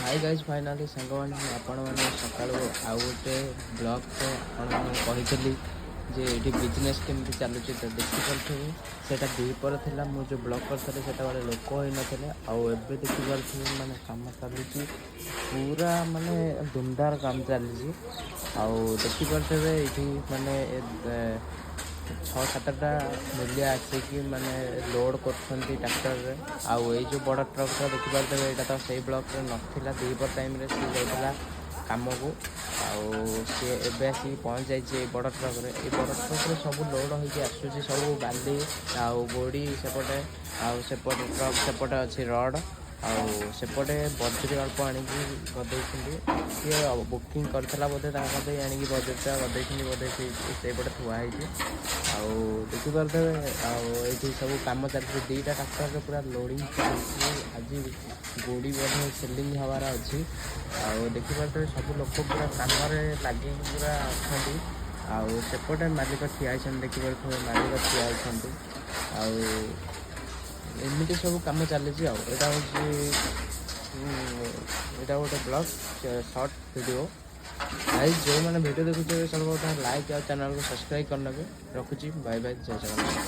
Hi guys finally सांगवानी आपण मैंने सकाल आउ गोटे ब्लॉग कही जे ये बिजनेस केमती चलुची तो देखिपे से द्विपर था मुझे ब्लॉग करी से लोक ही नथिले आबे देखिपे माने काम चलुची पूरा माने धूमधार काम चली देखिपे ये माने 6-7टा मूल्य आसिकी माने लोड कर ट्रैक्टर आउ ये जो बड़ ट्रक देखिपे यहाँ तो सही ब्लॉक नाला द्विपर टाइम सी जाता कम को सी एवं आसिक पहुँच जाइए बड़ ट्रक ये बड़ ट्रक सब लोड होगी आसूँ सब बाली आउ गोड़ी सेपटे सेपटे ट्रक सेपटे अच्छी रड आउपटे बजरी अल्प आणिकी गदे सी बुकिंग करता बोधे आणिकी बजरीटा गदे बोधे से थुआई देखिपे ये सब कम चलती 2टा ट्रैक्टर पूरा लोडिंग आज गोड़ी बोधे सेलिंग हबार अच्छी देखिपे सब लोक पूरा कम लगे पूरा अच्छा सेपटे मालिक ठिया देखिपे मालिक ठिया एमती सब कम चली यहाँ हूँ गोटे ब्लॉग शॉर्ट वीडियो गाइस जो मैंने वीडियो देखुचे सब लाइक और चैनल को सब्सक्राइब करने रखुची बाय बाय जय जगन्नाथ।